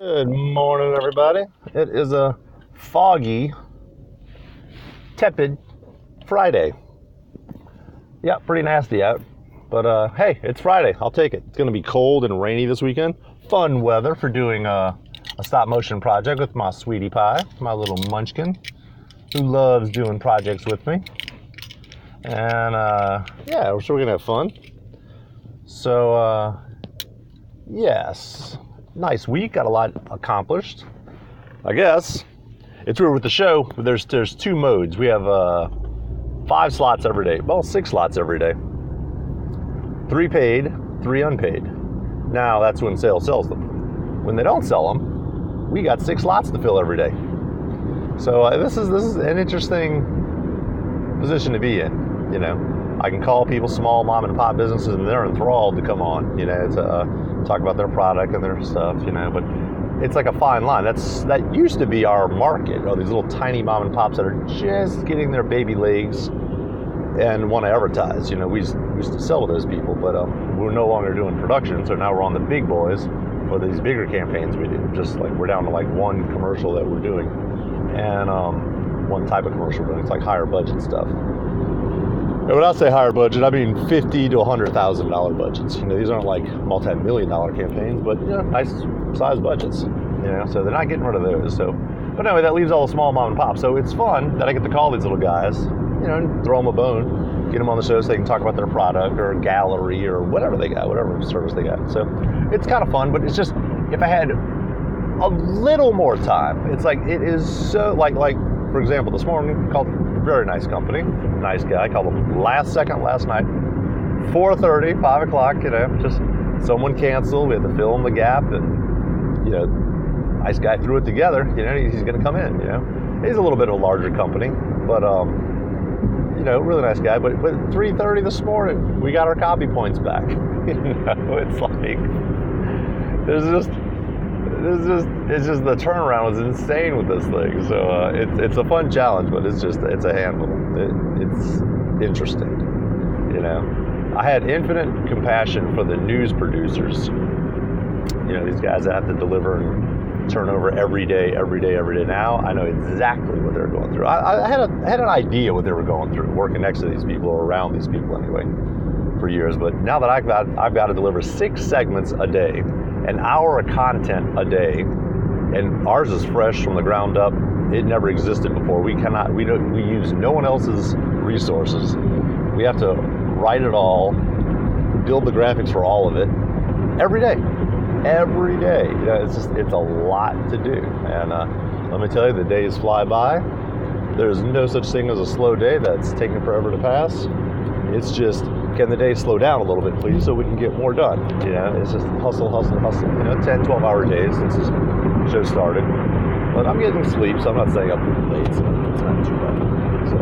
Good morning, everybody. It is a foggy, tepid Friday. Yeah, pretty nasty out. But hey, it's Friday. I'll take it. It's going to be cold and rainy this weekend. Fun weather for doing a stop motion project with my sweetie pie, my little munchkin, who loves doing projects with me. And yeah, so we're going to have fun. So, yes. Nice week, got a lot accomplished. I guess it's weird with the show. There's two modes. We have 5 slots every day. Well, 6 slots every day. 3 paid, 3 unpaid. Now that's when sales sells them. When they don't sell them, we got 6 slots to fill every day. So this is an interesting position to be in. You know, I can call people small mom and pop businesses, and they're enthralled to come on. You know, to talk about their product and their stuff. You know, but it's like a fine line. That used to be our market. These little tiny mom and pops that are just getting their baby legs and want to advertise. You know, we used to sell to those people, but we're no longer doing production. So now we're on the big boys for these bigger campaigns we do. Just like we're down to like one commercial that we're doing, and one type of commercial, but it's like higher budget stuff. And when I say higher budget, I mean $50,000 to $100,000 budgets. You know, these aren't like multi-million-dollar campaigns, but you know, nice size budgets. You know, so they're not getting rid of those. So, but anyway, that leaves all the small mom and pop. So it's fun that I get to call these little guys, you know, and throw them a bone, get them on the show so they can talk about their product or gallery or whatever they got, whatever service they got. So it's kind of fun, but it's just if I had a little more time, it's like it is so like for example, this morning called. Very nice company, nice guy. I called him last night, 4:30, 5 o'clock. You know, just someone canceled. We had to fill in the gap, and you know, nice guy threw it together. You know, he's going to come in. You know, he's a little bit of a larger company, but you know, really nice guy. But 3:30 this morning, we got our copy points back. You know, it's like it's just the turnaround was insane with this thing. So it's a fun challenge, but it's a handful. It's interesting, you know. I had infinite compassion for the news producers. You know, these guys that have to deliver and turn over every day. Now I know exactly what they're going through. I had an idea what they were going through, working next to these people or around these people anyway, for years. But now that I've got to deliver 6 segments a day. An hour of content a day, and ours is fresh from the ground up. It never existed before. We use no one else's resources. We have to write it all, build the graphics for all of it, every day. You know, it's a lot to do. And let me tell you, the days fly by. There's no such thing as a slow day that's taking forever to pass. It's just, can the day slow down a little bit, please, so we can get more done? You know, it's just hustle. You know, 10, 12-hour days since this show started. But I'm getting sleep, so I'm not staying up late, so it's not too bad. So,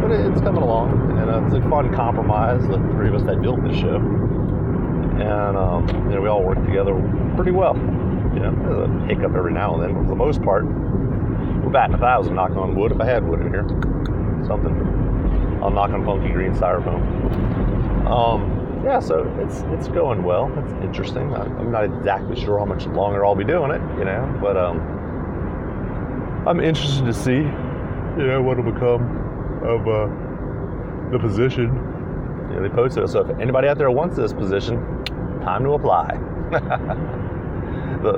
but it's coming along, and it's a fun compromise, the 3 of us that built this show. And, you know, we all work together pretty well. You know, there's a hiccup every now and then, but for the most part, we're batting 1,000, knock on wood, if I had wood in here. Something. I'll knock on funky green styrofoam. Yeah, so it's going well. It's interesting. I'm not exactly sure how much longer I'll be doing it, you know, but I'm interested to see, you know, what will become of the position. You know, they posted it, so if anybody out there wants this position, time to apply.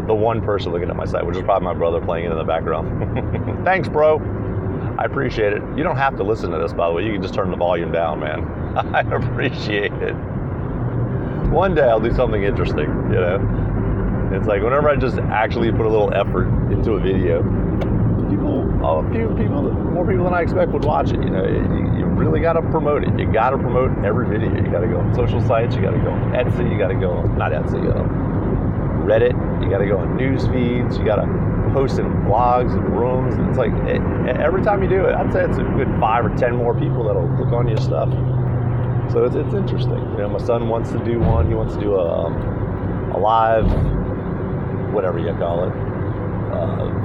the one person looking at my site, which is probably my brother playing it in the background. Thanks, bro. I appreciate it. You don't have to listen to this, by the way. You can just turn the volume down, man. I appreciate it. One day I'll do something interesting, you know? It's like whenever I just actually put a little effort into a video, more people than I expect would watch it. You know, you really got to promote it. You got to promote every video. You got to go on social sites. You got to go on Etsy. You got to go on, not Etsy, Reddit. You got to go on news feeds. You got to post in blogs and rooms. And it's like every time you do it, I'd say it's a good 5 or 10 more people that'll click on your stuff. So it's interesting. You know, my son wants to do one. He wants to do a live, whatever you call it,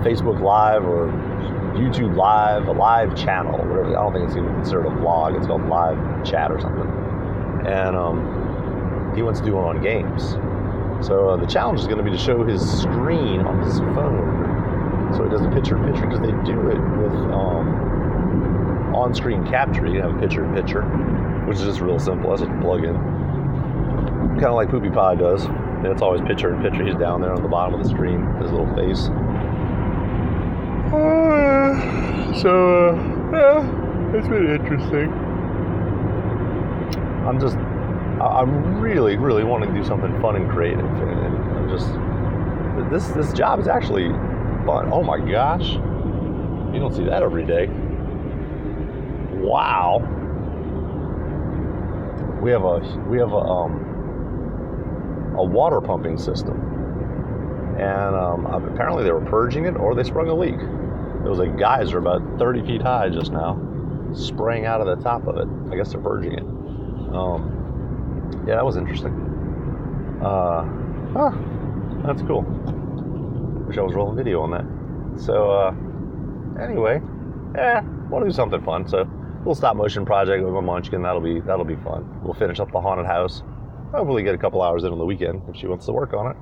Facebook Live or YouTube Live, a live channel, whatever. I don't think it's even considered a vlog. It's called live chat or something. And he wants to do one on games. So the challenge is going to be to show his screen on his phone. So he does a picture-in-picture, because they do it with on-screen capture. You can have a picture-in-picture, which is just real simple. That's just a plug-in. Kind of like Poopy Pie does. And it's always picture-in-picture. He's down there on the bottom of the screen, his little face. Yeah, it's been interesting. I'm really, really wanting to do something fun and creative, and I'm just, this job is actually fun. Oh my gosh, you don't see that every day. Wow. We have a water pumping system, and apparently they were purging it, or they sprung a leak. There was a geyser about 30 feet high just now, spraying out of the top of it. I guess they're purging it. Yeah, that was interesting. That's cool. Wish I was rolling video on that. So, anyway, want to do something fun. So, a little stop motion project with my Munchkin. That'll be fun. We'll finish up the haunted house. Hopefully, get a couple hours in on the weekend if she wants to work on it.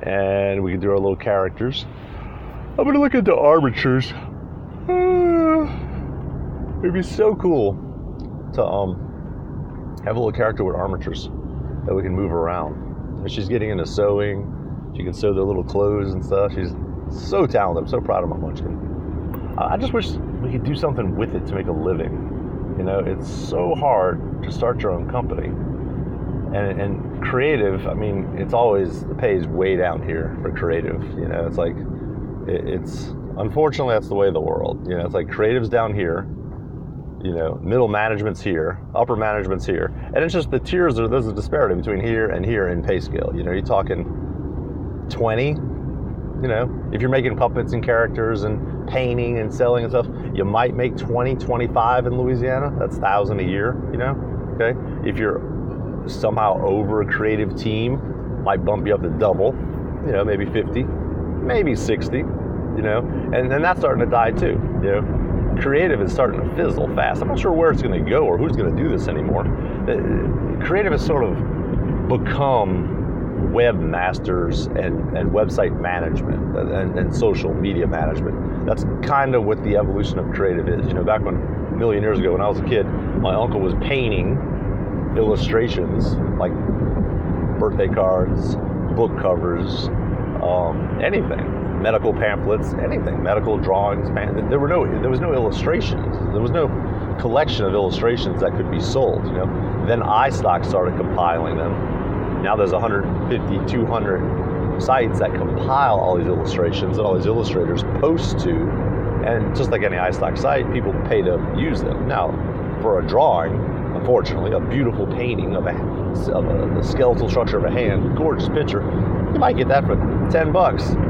And we can do our little characters. I'm gonna look into armatures. It'd be so cool to have a little character with armatures that we can move around. And she's getting into sewing. She can sew their little clothes and stuff. She's so talented. I'm so proud of my Munchkin. I just wish we could do something with it to make a living. You know, it's so hard to start your own company. And creative, I mean, it's always, the pay is way down here for creative. You know, it's like, it's unfortunately, that's the way of the world. You know, it's like creative's down here. You know, middle management's here, upper management's here, and it's just the tiers. There's a disparity between here and here in Payscale. You know, you're talking 20. You know, if you're making puppets and characters and painting and selling and stuff, you might make 20, 25 in Louisiana. That's $1,000 a year. You know, okay. If you're somehow over a creative team, might bump you up to double. You know, maybe 50, maybe 60. You know, and that's starting to die too. You know. Creative is starting to fizzle fast. I'm not sure where it's going to go or who's going to do this anymore. Creative has sort of become webmasters and website management and social media management. That's kind of what the evolution of creative is. You know, back a million years ago when I was a kid, my uncle was painting illustrations like birthday cards, book covers, anything. Medical pamphlets, anything, medical drawings. There was no illustrations. There was no collection of illustrations that could be sold. You know, then iStock started compiling them. Now there's 150, 200 sites that compile all these illustrations that all these illustrators post to, and just like any iStock site, people pay to use them. Now, for a drawing, unfortunately, a beautiful painting of the skeletal structure of a hand, gorgeous picture, you might get that for $10.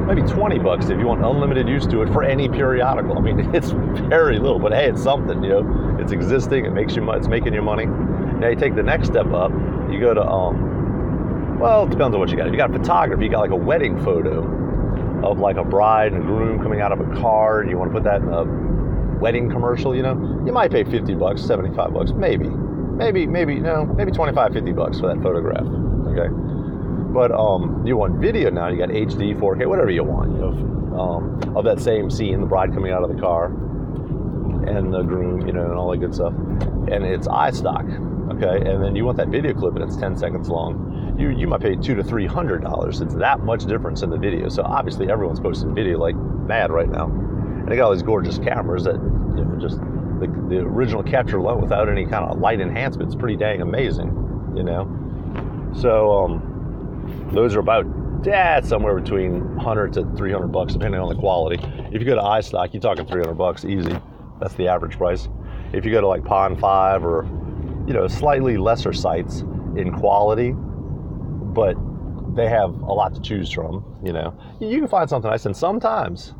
Maybe $20 if you want unlimited use to it for any periodical. I mean, it's very little, but hey, it's something, you know. It's existing, it's making you money. Now you take the next step up, you go to, well, it depends on what you got. If you got photography, you got like a wedding photo of like a bride and a groom coming out of a car, and you want to put that in a wedding commercial, you know, you might pay $50, $75, maybe 25, $50 for that photograph, okay? But you want video now, you got HD, 4K, whatever you want, you know, of that same scene, the bride coming out of the car and the groom, you know, and all that good stuff. And it's iStock, okay? And then you want that video clip and it's 10 seconds long. You might pay $200 to $300. It's that much difference in the video. So obviously everyone's posting video like mad right now. And they got all these gorgeous cameras that, you know, just the original capture alone without any kind of light enhancement is pretty dang amazing, you know? So, those are about somewhere between $100 to $300 depending on the quality. If you go to iStock, you're talking $300 easy. That's the average price. If you go to like Pond 5 or, you know, slightly lesser sites in quality, but they have a lot to choose from, you know, you can find something nice. And sometimes,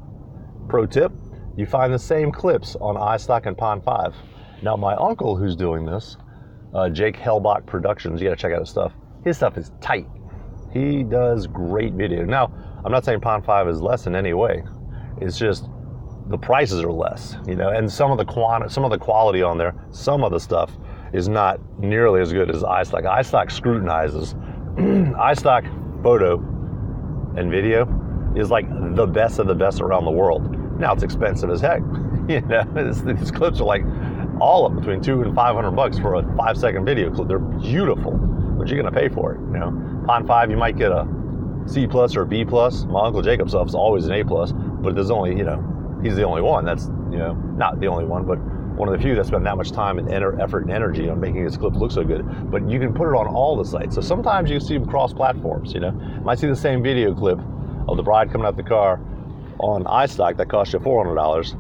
pro tip, you find the same clips on iStock and Pond 5. Now, my uncle who's doing this, Jake Hellbach Productions, you got to check out his stuff. His stuff is tight. He does great video. Now, I'm not saying Pond 5 is less in any way. It's just the prices are less, you know, and some of the quality on there, some of the stuff is not nearly as good as iStock. iStock scrutinizes iStock photo and video is like the best of the best around the world. Now it's expensive as heck. You know, these clips are like all up between $200 and $500 for a 5-second video clip. They're beautiful, but you're gonna pay for it. You know, Pond 5, you might get a C plus or a B plus. My Uncle Jacob stuff's always an A plus, but there's only, you know, he's the only one. That's, you know, not the only one, but one of the few that spend that much time and effort and energy on making his clips look so good. But you can put it on all the sites. So sometimes you see them cross platforms. You know, you might see the same video clip of the bride coming out the car on iStock that costs you $400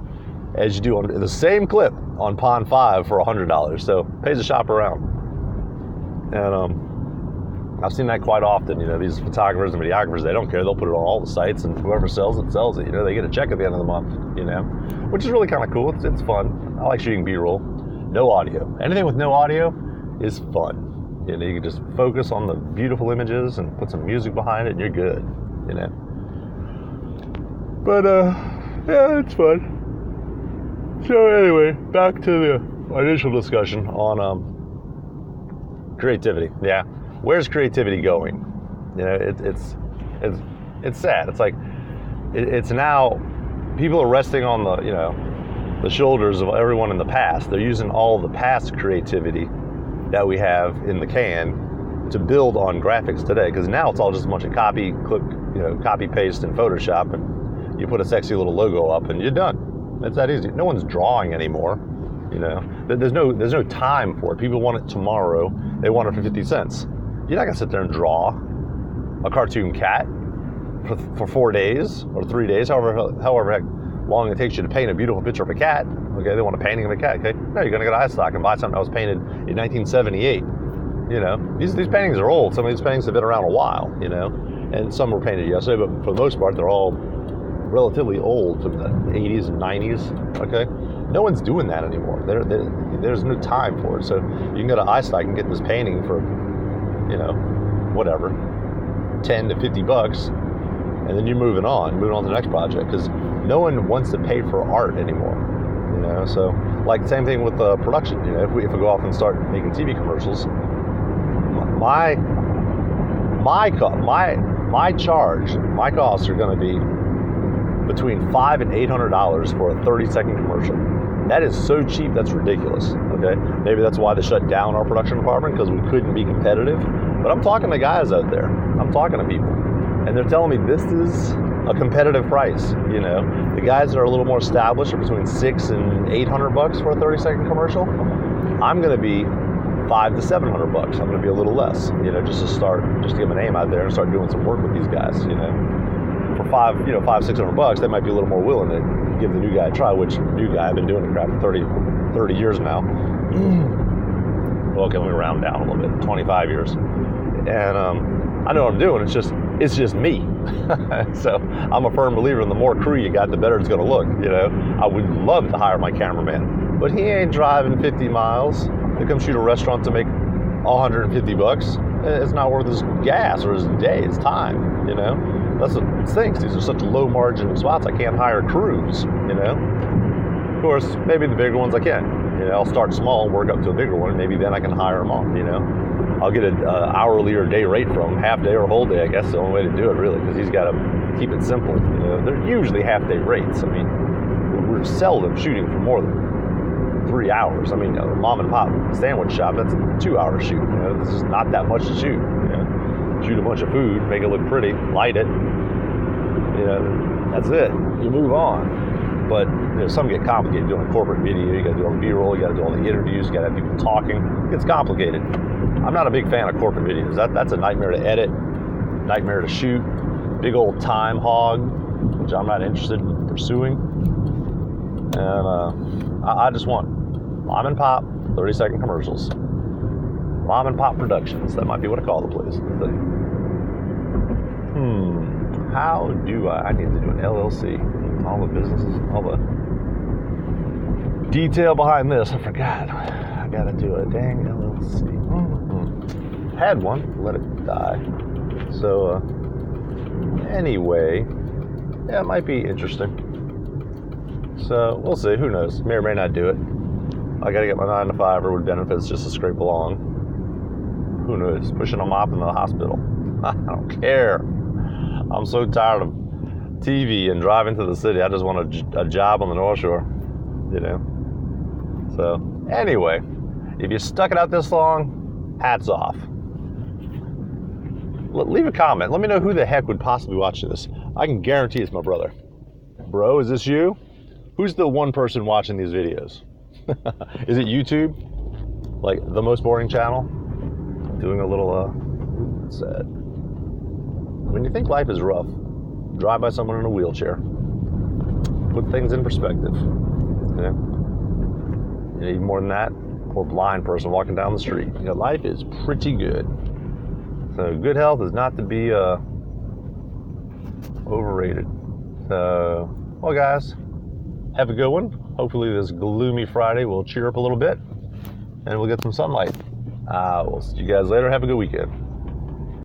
as you do on the same clip on Pond 5 for $100. So pays to shop around. And I've seen that quite often. You know, these photographers and videographers, they don't care. They'll put it on all the sites, and whoever sells it, sells it. You know, they get a check at the end of the month, you know, which is really kind of cool. It's fun. I like shooting B-roll. No audio. Anything with no audio is fun. You know, you can just focus on the beautiful images and put some music behind it, and you're good, you know. But, yeah, it's fun. So anyway, back to the initial discussion on creativity. Yeah. Where's creativity going? You know, it's sad. It's like it's now people are resting on the, you know, the shoulders of everyone in the past. They're using all the past creativity that we have in the can to build on graphics today. Because now it's all just a bunch of copy, click, you know, copy paste in Photoshop, and you put a sexy little logo up, and you're done. It's that easy. No one's drawing anymore. You know, there's no time for it. People want it tomorrow. They want it for 50 cents. You're not gonna sit there and draw a cartoon cat for 4 days or 3 days, however heck long it takes you to paint a beautiful picture of a cat. Okay, they want a painting of a cat. Okay, no, you're gonna go to iStock and buy something that was painted in 1978. You know, these paintings are old. Some of these paintings have been around a while. You know, and some were painted yesterday, but for the most part, they're all relatively old, from the 80s and 90s. Okay, no one's doing that anymore. There's no time for it. So you can go to iStock and get this painting for, you know, whatever, $10 to $50, and then you're moving on to the next project, because no one wants to pay for art anymore. You know, so like same thing with production. You know, if we go off and start making TV commercials, my costs are going to be between $500 and $800 for a 30-second commercial. That is so cheap, that's ridiculous. Okay, maybe that's why they shut down our production department, because we couldn't be competitive. But I'm talking to guys out there. I'm talking to people, and they're telling me this is a competitive price. You know, the guys that are a little more established are between $600 and $800 for a 30-second commercial. I'm going to be $500 to $700. I'm going to be a little less. You know, just to get my name out there and start doing some work with these guys. You know, for $500-$600, they might be a little more willing to give the new guy a try. Which new guy? I've been doing the crap for 30 years now. Well, okay, let me round down a little bit. 25 years, and I know what I'm doing. It's just me. So I'm a firm believer in the more crew you got, the better it's going to look. You know, I would love to hire my cameraman, but he ain't driving 50 miles to come shoot a restaurant to make $150. It's not worth his gas or his day, his time. You know, that's what stinks. These are such low margin spots. I can't hire crews. You know, of course, maybe the bigger ones I can. You know, I'll start small and work up to a bigger one. Maybe then I can hire them on. You know, I'll get an hourly or day rate from him, half day or whole day. I guess the only way to do it, really, because he's got to keep it simple. You know, they're usually half day rates. I mean, we're seldom shooting for more than 3 hours. I mean, a mom and pop sandwich shop, that's a 2-hour shoot. You know, this is not that much to shoot. You know, shoot a bunch of food, make it look pretty, light it. You know, that's it. You move on. But you know, some get complicated doing corporate video. You got to do all the B-roll. You got to do all the interviews. You got to have people talking. It gets complicated. I'm not a big fan of corporate videos. That's a nightmare to edit, nightmare to shoot. Big old time hog, which I'm not interested in pursuing. And I just want mom and pop 30-second commercials. Mom and pop productions. That might be what I call the place. How do I need to do an LLC? All the businesses, all the detail behind this. I forgot. I gotta do a dang LLC. Had one, let it die. So anyway, yeah, it might be interesting. So we'll see. Who knows? May or may not do it. I gotta get my 9 to 5 with benefits just to scrape along. who knows, pushing a mop in the hospital. I don't care. I'm so tired of TV and driving to the city. I just want a job on the North Shore, you know. So anyway, if you stuck it out this long, hats off. Leave a comment. Let me know who the heck would possibly watch this. I can guarantee it's my brother. Bro, is this you? Who's the one person watching these videos? Is it YouTube? Like the most boring channel? Doing a little, sad. When you think life is rough, drive by someone in a wheelchair. Put things in perspective. You know? Even more than that, poor blind person walking down the street. You know, life is pretty good. So good health is not to be overrated. So, well guys, have a good one. Hopefully this gloomy Friday will cheer up a little bit and we'll get some sunlight. We'll see you guys later. Have a good weekend.